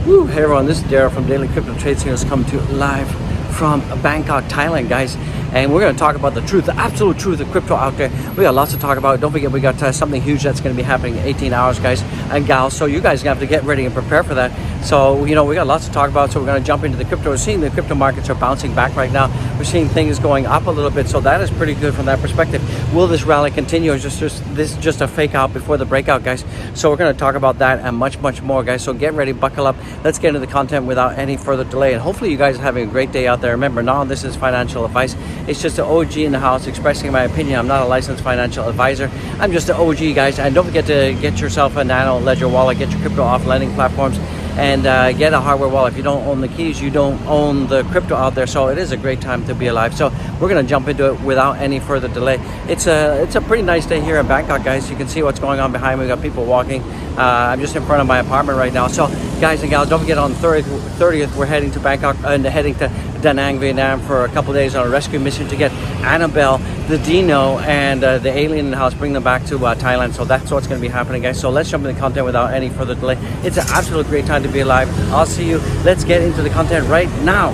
Woo, hey everyone, this is Daryl from Daily Crypto Trades News coming to you live from Bangkok, Thailand, guys. And we're going to talk about the truth, the absolute truth of crypto out there. We got lots to talk about. Don't forget, we got something huge that's going to be happening in 18 hours, guys and gals. So you guys are going to have to get ready and prepare for that. So, you know, we got lots to talk about. So we're going to jump into the crypto. We're seeing the crypto markets are bouncing back right now. We're seeing things going up a little bit. So that is pretty good from that perspective. Will this rally continue, or is this just a fake out before the breakout, guys? So we're going to talk about that and much, much more, guys. So get ready, buckle up. Let's get into the content without any further delay. And hopefully you guys are having a great day out there. Remember, none of this is financial advice. It's just an OG in the house expressing my opinion. I'm not a licensed financial advisor. I'm just an OG, guys. And don't forget to get yourself a Nano Ledger wallet. Get your crypto off lending platforms and get a hardware wallet. If you don't own the keys, you don't own the crypto out there. So it is a great time to be alive. So we're going to jump into it without any further delay. It's a pretty nice day here in Bangkok, guys. You can see what's going on behind me. We got people walking. I'm just in front of my apartment right now. So guys and gals, don't forget on the 30th we're heading to Bangkok and heading to Da Nang, Vietnam for a couple of days on a rescue mission to get Annabelle, the Dino, and the alien in the house, bring them back to Thailand. So that's what's going to be happening, guys. So let's jump into the content without any further delay. It's an absolute great time to be alive. I'll see you. Let's get into the content right now.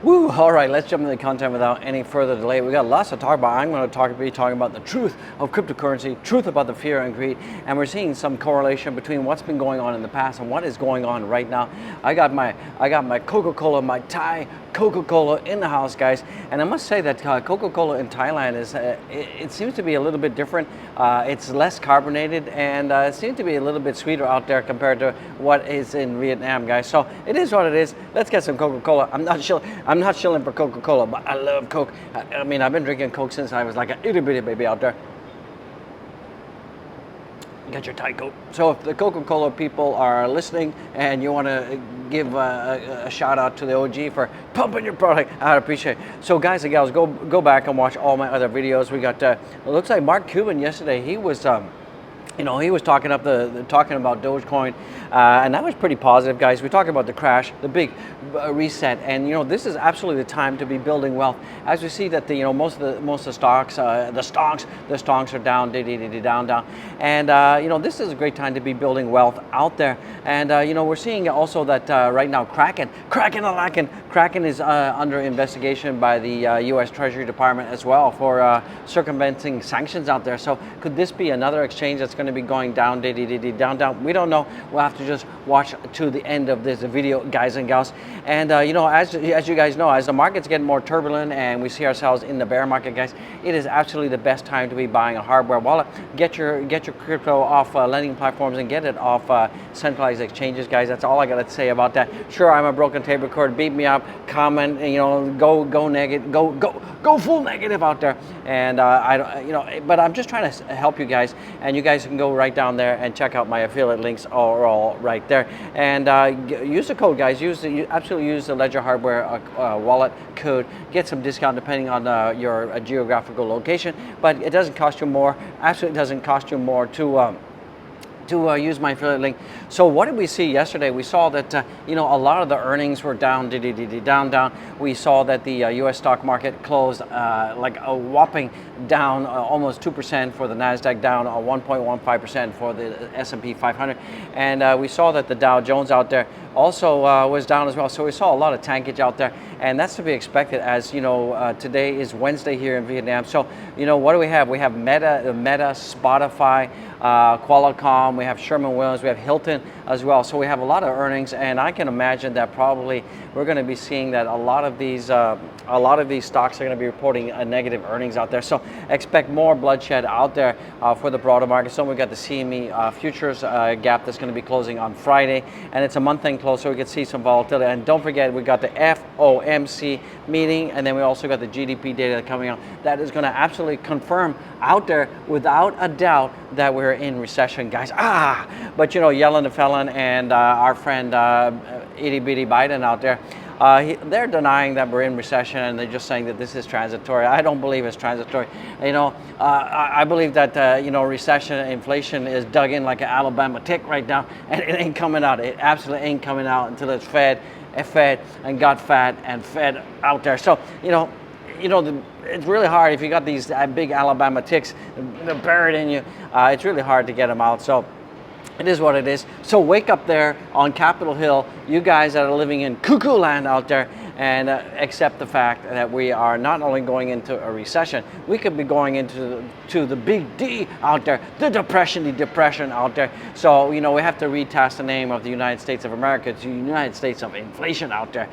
Woo! All right, let's jump into the content without any further delay. We got lots to talk about. I'm going to be talking about the truth of cryptocurrency, truth about the fear and greed, and we're seeing some correlation between what's been going on in the past and what is going on right now. I got my Coca-Cola, my Thai Coca-Cola in the house, guys, and I must say that Coca-Cola in Thailand is it seems to be a little bit different. It's less carbonated and it seems to be a little bit sweeter out there compared to what is in Vietnam, guys. So it is what it is. Let's get some Coca-Cola. I'm not shilling for Coca-Cola, but I love Coke. I mean, I've been drinking Coke since I was like an itty bitty baby out there. Get your Thai Coke. So if the Coca-Cola people are listening and you want to give a shout out to the OG for pumping your product, I'd appreciate it. So guys and gals, go back and watch all my other videos. We got it looks like Mark Cuban yesterday. He was you know, he was talking about Dogecoin, and that was pretty positive, guys. We talked about the crash, the big reset, and you know, this is absolutely the time to be building wealth. As we see that most of the stocks, the stocks are down, down, and you know, this is a great time to be building wealth out there. And you know, we're seeing also that right now, Kraken is under investigation by the U.S. Treasury Department as well for circumventing sanctions out there. So could this be another exchange that's going to be going down, down? We don't know. We'll have to just watch to the end of this video, guys and gals. And you know, as you guys know, as the market's getting more turbulent and we see ourselves in the bear market, guys, it is absolutely the best time to be buying a hardware wallet. Get your crypto off lending platforms and get it off centralized exchanges, guys. That's all I got to say about that. Sure, I'm a broken tape recorder. Beat me up, comment, you know, go negative, go full negative out there. And I don't, you know, but I'm just trying to help you guys, and you guys can go right down there and check out my affiliate links are all right there. And use the code, guys. Absolutely use the Ledger Hardware wallet code. Get some discount depending on your geographical location, but it doesn't cost you more. Absolutely doesn't cost you more to use my affiliate link. So what did we see yesterday? We saw that you know, a lot of the earnings were down, down. We saw that the U.S. stock market closed like a whopping down almost 2% for the Nasdaq, down 1.15% for the S&P 500, and we saw that the Dow Jones out there also was down as well. So we saw a lot of tankage out there, and that's to be expected. As you know, today is Wednesday here in Vietnam. So you know, what do we have? We have Meta, Spotify, Qualcomm, we have Sherwin-Williams, we have Hilton as well. So we have a lot of earnings, and I can imagine that probably we're going to be seeing that a lot of these stocks are going to be reporting negative earnings out there. So expect more bloodshed out there for the broader market. So we got the CME futures gap that's going to be closing on Friday, and it's a month-end close, so we could see some volatility. And don't forget, we got the FOMC meeting, and then we also got the GDP data coming out. That is going to absolutely confirm out there without a doubt that we're in recession, guys. But you know, Yellen the felon and our friend itty bitty Biden out there, they're denying that we're in recession, and they're just saying that this is transitory. I don't believe it's transitory. You know, I believe that you know, recession, inflation is dug in like an Alabama tick right now, and it ain't coming out. It absolutely ain't coming out until it's fed and got fat and fed out there. So you know, it's really hard if you got these big Alabama ticks buried in you. It's really hard to get them out. So It is what it is. So wake up there on Capitol Hill, you guys that are living in cuckoo land out there, and accept the fact that we are not only going into a recession, we could be going into the big D out there, the depression out there. So, you know, we have to retest the name of the United States of America to the United States of inflation out there.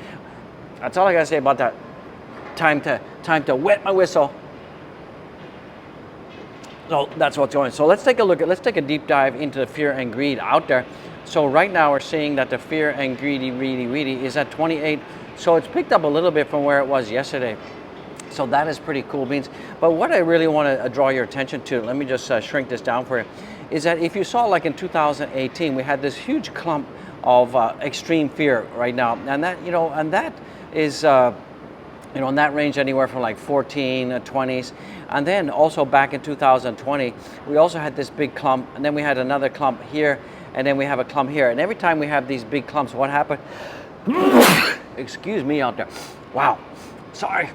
That's all I gotta say about that. Time to wet my whistle. So that's what's going on. So let's take a deep dive into the fear and greed out there. So right now we're seeing that the fear and greedy is at 28. So it's picked up a little bit from where it was yesterday. So that is pretty cool beans. But what I really want to draw your attention to, let me just shrink this down for you, is that if you saw like in 2018, we had this huge clump of extreme fear right now. And that, you know, and that is, you know, in that range anywhere from like 14, 20s. And then also back in 2020, we also had this big clump, and then we had another clump here, and then we have a clump here. And every time we have these big clumps, what happened? Excuse me out there. Wow, sorry.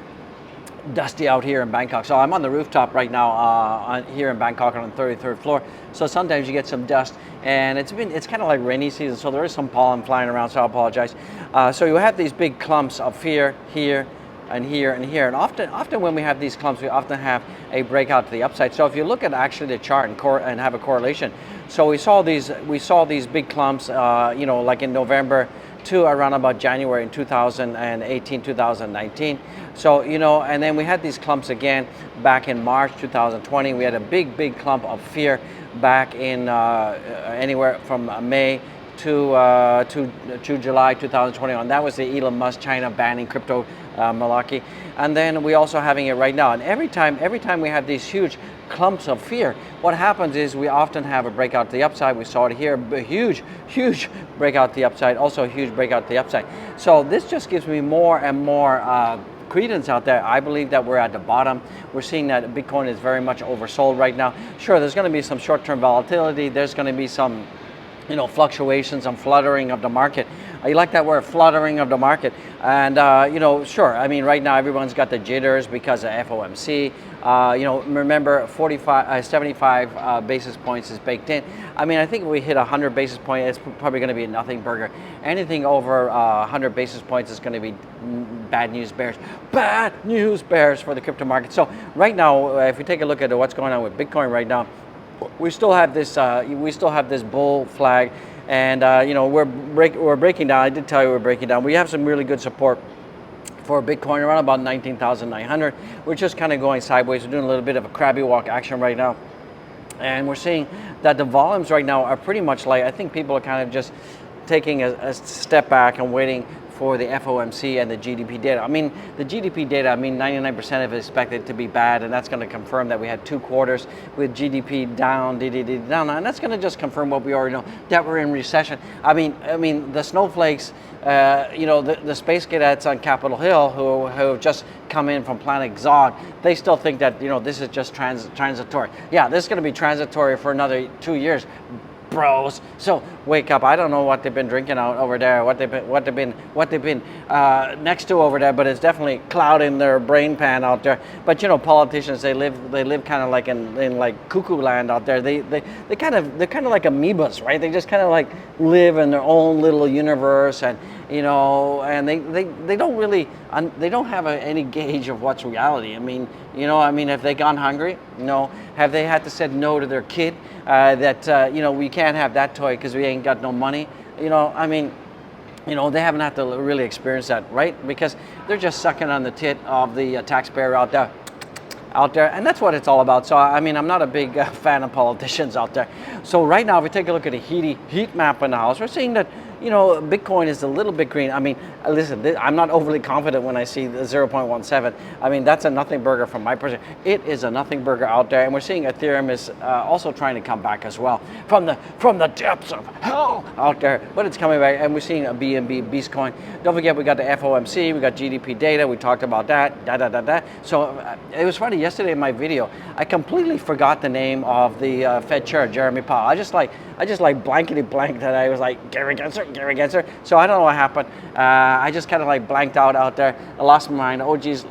Dusty out here in Bangkok. So I'm on the rooftop right now here in Bangkok on the 33rd floor. So sometimes you get some dust, and it's kind of like rainy season, so there is some pollen flying around, so I apologize. So you have these big clumps of fear here, and here and here, and often when we have these clumps, we often have a breakout to the upside. So if you look at actually the chart and have a correlation, so we saw these big clumps, you know, like in November to around about January in 2018, 2019. So, you know, and then we had these clumps again back in March 2020. We had a big clump of fear back in anywhere from May to July 2021. That was the Elon Musk China banning crypto malarkey. And then we also having it right now. And every time we have these huge clumps of fear, what happens is we often have a breakout to the upside. We saw it here, a huge breakout to the upside, also a huge breakout to the upside. So this just gives me more and more credence out there. I believe that we're at the bottom. We're seeing that Bitcoin is very much oversold right now. Sure, there's going to be some short-term volatility. There's going to be some, you know, fluctuations and fluttering of the market. You like that word, fluttering of the market. And, you know, sure, I mean, right now everyone's got the jitters because of FOMC. You know, remember 75 basis points is baked in. I mean, I think if we hit 100 basis points, it's probably going to be a nothing burger. Anything over 100 basis points is going to be bad news bears. Bad news bears for the crypto market. So right now, if we take a look at what's going on with Bitcoin right now, we still have this bull flag, and you know, we're breaking down. I did tell you we're breaking down. We have some really good support for Bitcoin around about 19,900. We're just kind of going sideways. We're doing a little bit of a crabby walk action right now, and we're seeing that the volumes right now are pretty much light. I think people are kind of just taking a step back and waiting for the FOMC and the GDP data. I mean, the GDP data, I mean, 99% of it is expected to be bad, and that's going to confirm that we had 2 quarters with GDP down, down, and that's going to just confirm what we already know, that we're in recession. I mean, the snowflakes, you know, the space cadets on Capitol Hill who have just come in from Planet Zog, they still think that, you know, this is just transitory. Yeah, this is going to be transitory for another 2 years. Bros, so wake up. I don't know what they've been drinking out over there, what they've been next to over there, but it's definitely clouding their brain pan out there. But you know, politicians, they live kind of like in like cuckoo land out there. They're kind of like amoebas, right? They just kind of like live in their own little universe, and you know, and they don't really they don't have any gauge of what's reality. I mean, you know, I mean, have they gone hungry? No. Have they had to say no to their kid that you know, we can't have that toy because we ain't got no money? You know, I mean, you know, they haven't had to really experience that, right? Because they're just sucking on the tit of the taxpayer out there, and that's what it's all about. So I mean, I'm not a big fan of politicians out there. So right now, if we take a look at a heat map in the house, we're seeing that, you know, Bitcoin is a little bit green. I mean, listen, I'm not overly confident when I see the 0.17. I mean, that's a nothing burger from my perspective. It is a nothing burger out there, and we're seeing Ethereum is also trying to come back as well from the depths of hell out there. But it's coming back, and we're seeing a BNB Beast coin. Don't forget, we got the FOMC, we got GDP data. We talked about that. So it was funny yesterday in my video. I completely forgot the name of the Fed chair, Jeremy Powell. I just like blankety blank that I was like, Gary Gensler, against her. So I don't know what happened. I just kind of like blanked out there. I lost my mind. OG's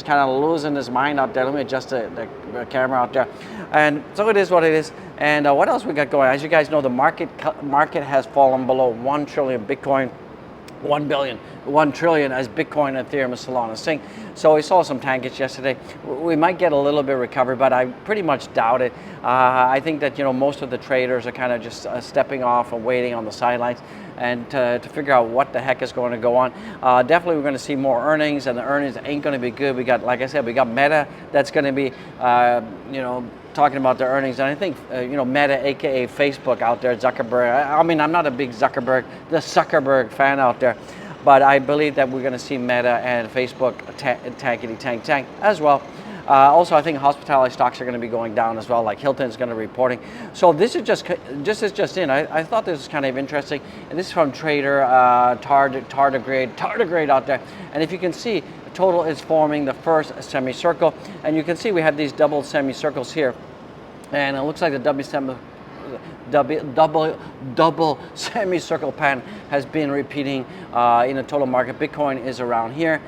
kind of losing his mind out there. Let me adjust the camera out there. And so it is what it is. And what else we got going? As you guys know, the market has fallen below 1 trillion Bitcoin. 1 billion, 1 trillion as Bitcoin, Ethereum, and Solana sink. So we saw some tankage yesterday. We might get a little bit of recovery, but I pretty much doubt it. I think that most of the traders are kind of just stepping off and waiting on the sidelines and to figure out what the heck is going to go on. Definitely we're going to see more earnings, and the earnings ain't going to be good. We got, like I said, we got Meta that's going to be, talking about their earnings, and I think Meta, aka Facebook, out there, Zuckerberg. I mean, I'm not a big the Zuckerberg fan out there, but I believe that we're going to see Meta and Facebook tank as well. Also, I think hospitality stocks are going to be going down as well, like Hilton's going to be reporting. So this is just in. I thought this was kind of interesting. And this is from Trader, Tardigrade out there. And if you can see, total is forming the first semicircle, and you can see we have these double semicircles here, and it looks like the double semicircle pattern has been repeating in the total market. Bitcoin is around here,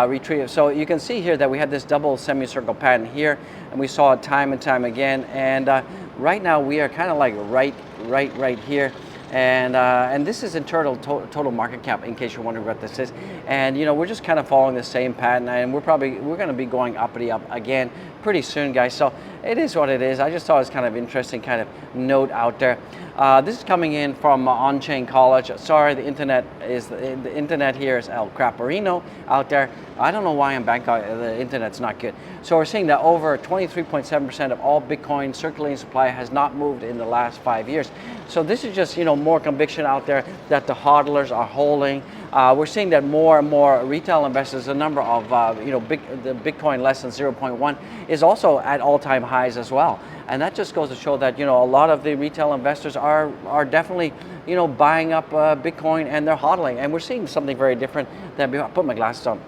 retreat. So you can see here that we had this double semicircle pattern here, and we saw it time and time again. And right now we are kind of like right here. And this is in total market cap, in case you're wondering what this is. And we're just kind of following the same pattern, and we're going to be going uppity up again pretty soon, guys. So it is what it is. I just thought it was kind of interesting kind of note out there. This is coming in from On-Chain College. Sorry, the internet here is El Craparino out there. I don't know why in Bangkok the internet's not good. So we're seeing that over 23.7% of all Bitcoin circulating supply has not moved in the last 5 years. So this is just more conviction out there that the hodlers are holding. We're seeing that more and more retail investors, the number of the Bitcoin less than 0.1 is also at all-time highs as well. And that just goes to show that a lot of the retail investors are definitely buying up Bitcoin, and they're hodling. And we're seeing something very different. I'll put my glasses on.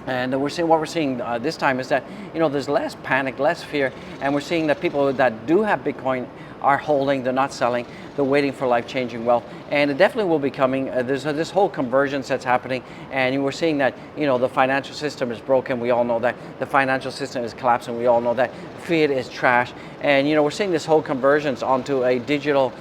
And what we're seeing this time is that there's less panic, less fear, and we're seeing that people that do have Bitcoin are holding, they're not selling, they're waiting for life-changing wealth. And it definitely will be coming. There's this whole convergence that's happening, and we're seeing that the financial system is broken. We all know that. The financial system is collapsing. We all know that. Fiat is trash, and we're seeing this whole convergence onto a digital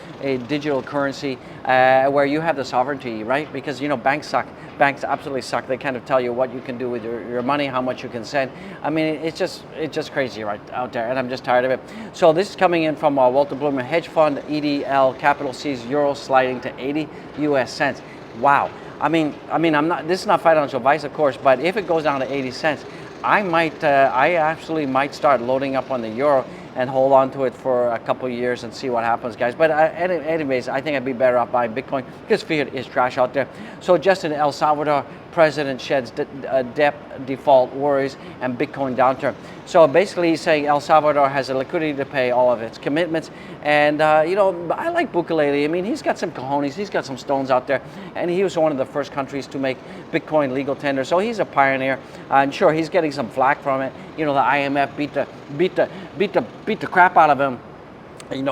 currency where you have the sovereignty, right? Because banks suck. Banks absolutely suck. They kind of tell you what you can do with your money, how much you can send. I mean, it's just crazy right out there, and I'm just tired of it. So this is coming in from Walter Bloomer hedge fund. EDL Capital sees euro sliding to 80 US cents. Wow. I mean, I'm not. This is not financial advice, of course, but if it goes down to 80 cents, I actually might start loading up on the euro and hold on to it for a couple of years and see what happens, guys. But anyways, I think I'd be better off buying Bitcoin because fiat is trash out there. So just in El Salvador, president sheds debt default worries and Bitcoin downturn. So basically he's saying El Salvador has the liquidity to pay all of its commitments. And I like Bukele. I mean, he's got some cojones, he's got some stones out there, and he was one of the first countries to make Bitcoin legal tender. So he's a pioneer. And sure, he's getting some flack from it. The IMF beat the crap out of him,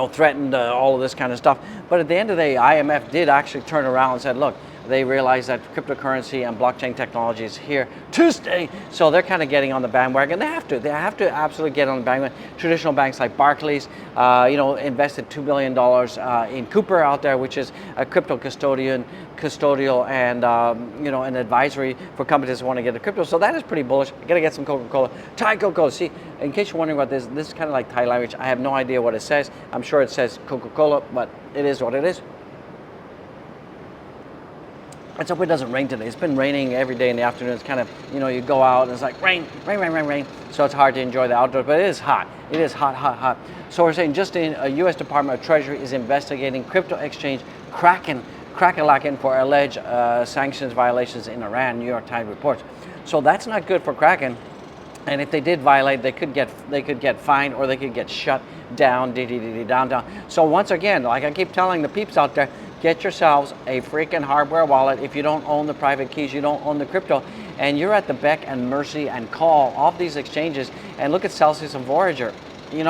threatened all of this kind of stuff. But at the end of the day, IMF did actually turn around and said, look, they realize that cryptocurrency and blockchain technology is here to stay. So they're kind of getting on the bandwagon. They have to absolutely get on the bandwagon. Traditional banks like Barclays, invested $2 billion in Cooper out there, which is a crypto custodial and an advisory for companies that want to get the crypto. So that is pretty bullish. I gotta get some Coca-Cola. Thai Cocoa. See, in case you're wondering what this is kind of like Thai language. I have no idea what it says. I'm sure it says Coca-Cola, but it is what it is. Let's hope it doesn't rain today. It's been raining every day in the afternoon. It's kind of, you go out and it's like rain. So it's hard to enjoy the outdoors, but it is hot. It is hot. So we're saying just in a U.S. Department of Treasury is investigating crypto exchange Kraken for alleged sanctions violations in Iran, New York Times reports. So that's not good for Kraken. And if they did violate, they could get fined, or they could get shut down, down. So once again, like I keep telling the peeps out there, get yourselves a freaking hardware wallet. If you don't own the private keys, you don't own the crypto, and you're at the beck and mercy and call of these exchanges. And look at Celsius and Voyager. You're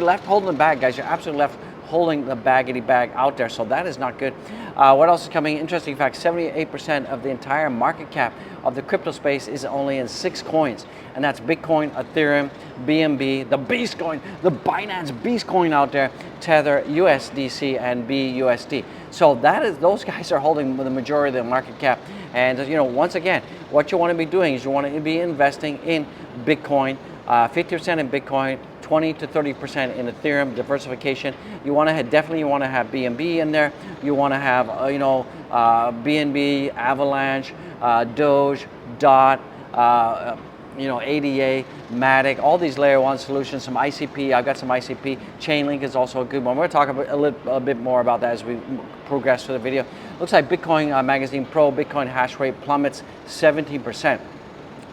left holding the bag, guys. You're absolutely left holding the baggity bag out there. So that is not good. What else is coming? Interesting fact, 78% of the entire market cap of the crypto space is only in 6 coins. And that's Bitcoin, Ethereum, BNB, the Beast coin, the Binance Beast coin out there, Tether, USDC, and BUSD. So those guys are holding the majority of the market cap. And once again, what you want to be doing is you want to be investing in Bitcoin, 50% in Bitcoin, 20 to 30% in Ethereum, diversification. You want to definitely have BNB in there. You want to have BNB, Avalanche, Doge, DOT, ADA, Matic, all these layer 1 solutions, some ICP. I've got some ICP. Chainlink is also a good one. We're going to talk a bit more about that as we progress through the video. Looks like Bitcoin Magazine Pro, Bitcoin hash rate plummets 17%.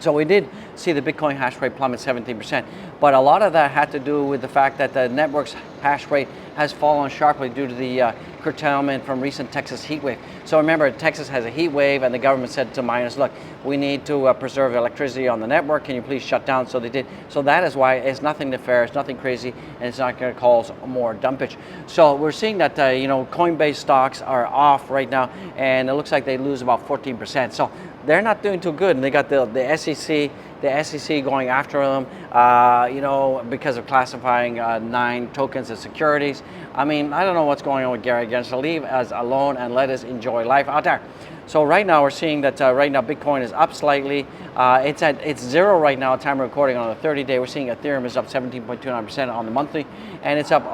So we did see the Bitcoin hash rate plummet 17%, but a lot of that had to do with the fact that the network's hash rate has fallen sharply due to the curtailment from recent Texas heat wave. So remember, Texas has a heat wave, and the government said to miners, look, we need to preserve electricity on the network. Can you please shut down? So they did. So that is why it's nothing nefarious, nothing crazy, and it's not going to cause more dumpage. So we're seeing that Coinbase stocks are off right now, and it looks like they lose about 14%. So they're not doing too good, and they got the SEC going after them, because of classifying 9 tokens as securities. I mean, I don't know what's going on with Gary Gensler. Leave us alone and let us enjoy life out there. So right now we're seeing that right now Bitcoin is up slightly. It's 0 right now at time of recording on the 30-day. We're seeing Ethereum is up 17.29% on the monthly, and it's up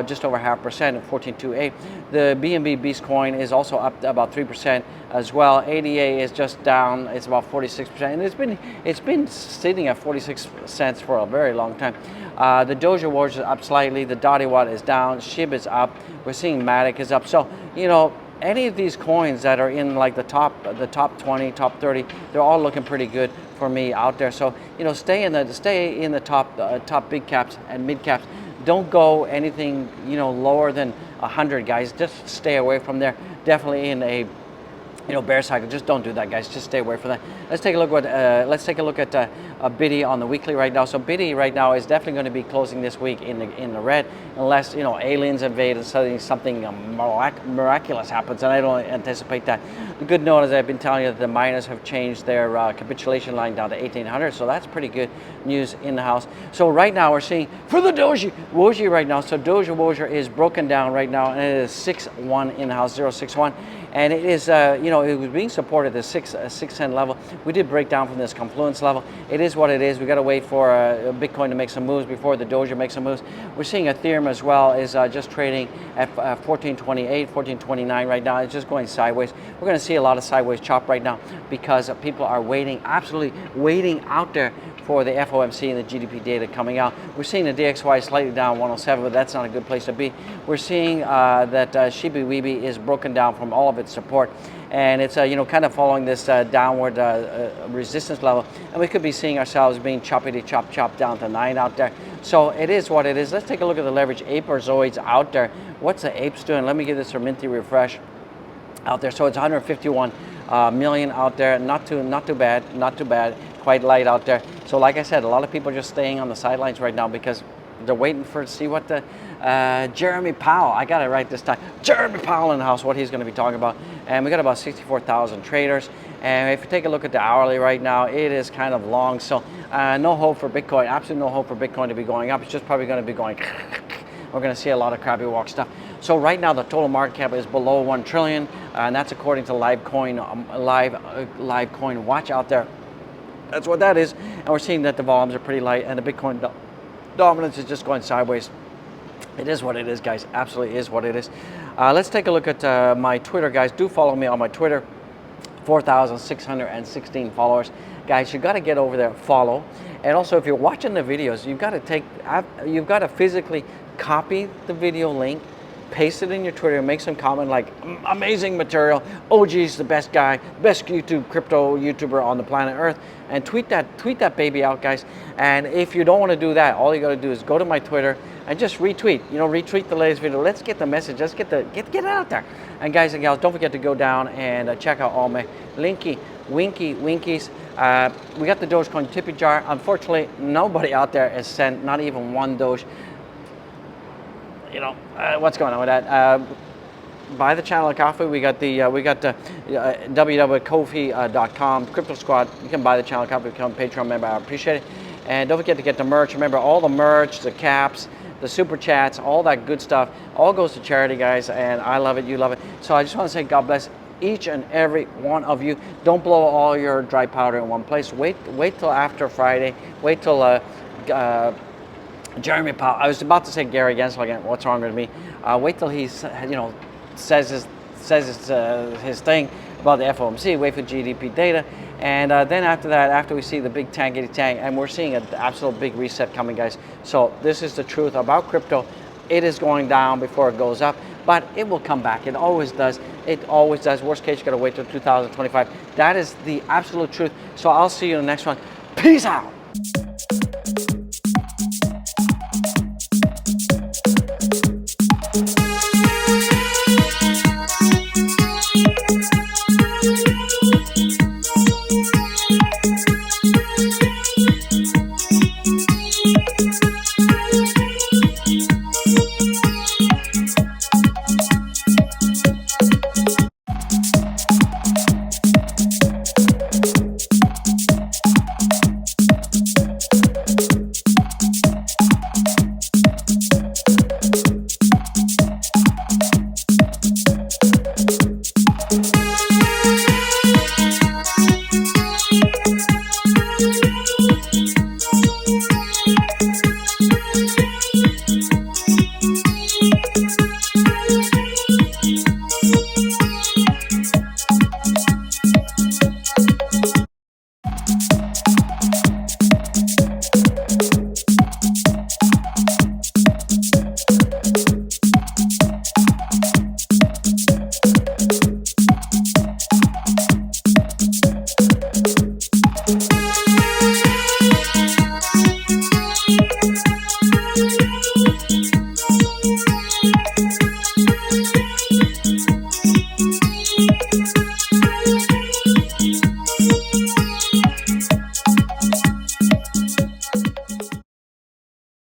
just over 0.5% at 14.28. The BNB Beast coin is also up about 3% as well. ADA is just down. It's about 46%, and it's been sitting at 46 cents for a very long time. The Doge Watch is up slightly. The Dotty Watt is down. SHIB is up. We're seeing Matic is up. So any of these coins that are in like the top 20, top 30, they're all looking pretty good for me out there. So stay in the top big caps and mid caps. Don't go anything lower than 100, guys. Just stay away from there. Definitely in a bear cycle. Just don't do that, guys. Just stay away from that. Let's take a look at Biddy on the weekly right now. So Biddy right now is definitely going to be closing this week in the red, unless aliens invade and suddenly something miraculous happens, and I don't anticipate that. The good note is I've been telling you that the miners have changed their capitulation line down to 1800, so that's pretty good news in the house. So right now we're seeing for the Doge right now. So Doge is broken down right now, and it is 6.1 in the house, 0.61, and it is it was being supported at the 6 cent level. We did break down from this confluence level. It is what it is. We got to wait for Bitcoin to make some moves before the Doge makes some moves. We're seeing Ethereum as well is just trading at 14.28, 14.29 right now. It's just going sideways. We're going to see a lot of sideways chop right now because people are absolutely waiting out there for the FOMC and the GDP data coming out. We're seeing the DXY slightly down 107, but that's not a good place to be. We're seeing that Shiba Inu is broken down from all of its support, and it's kind of following this downward resistance level, and we could be seeing ourselves being chop down to 9 out there. So it is what it is. Let's take a look at the leverage apezoids out there. What's the apes doing? Let me give this a minty refresh out there. So it's 151 million out there. Not too bad. Quite light out there. So like I said, a lot of people are just staying on the sidelines right now because they're waiting to see what the Jeremy Powell, I got it right this time, Jeremy Powell in the house, what he's going to be talking about. And we got about 64,000 traders. And if you take a look at the hourly right now, it is kind of long. So no hope for Bitcoin, absolutely no hope for Bitcoin to be going up. It's just probably going to be going, we're going to see a lot of crappy walk stuff. So right now the total market cap is below 1 trillion, and that's according to Live Coin Watch out there. That's what that is, and we're seeing that the volumes are pretty light, and the Bitcoin dominance is just going sideways. It is what it is, guys. Absolutely is what it is. Let's take a look at my Twitter, guys. Do follow me on my Twitter. 4,616 followers, guys. You got to get over there, follow, and also if you're watching the videos, you've got to physically copy the video link, paste it in your Twitter, make some comment like amazing material, OG's the best guy, best crypto YouTuber on the planet Earth, and tweet that baby out, guys. And if you don't want to do that, all you got to do is go to my Twitter and just retweet the latest video. Let's get the message, let's get it out there. And guys and gals, don't forget to go down and check out all my winkies. We got the Dogecoin Tip Jar. Unfortunately, nobody out there has sent not even one Doge. What's going on with that? buy the channel of coffee. We got the www.kofi.com Crypto Squad. You can buy the channel of coffee, become a Patreon member. I appreciate it. And don't forget to get the merch. Remember, all the merch, the caps, the super chats, all that good stuff, all goes to charity, guys. And I love it. You love it. So I just want to say God bless each and every one of you. Don't blow all your dry powder in one place. Wait till after Friday. Wait till Jeremy Powell. I was about to say Gary Gensler again. What's wrong with me? Wait till he's says his thing about the FOMC. Wait for GDP data. And then after that, after we see the big tankety tank, and we're seeing an absolute big reset coming, guys. So this is the truth about crypto. It is going down before it goes up, but it will come back. It always does. It always does. Worst case, you got to wait till 2025. That is the absolute truth. So I'll see you in the next one. Peace out.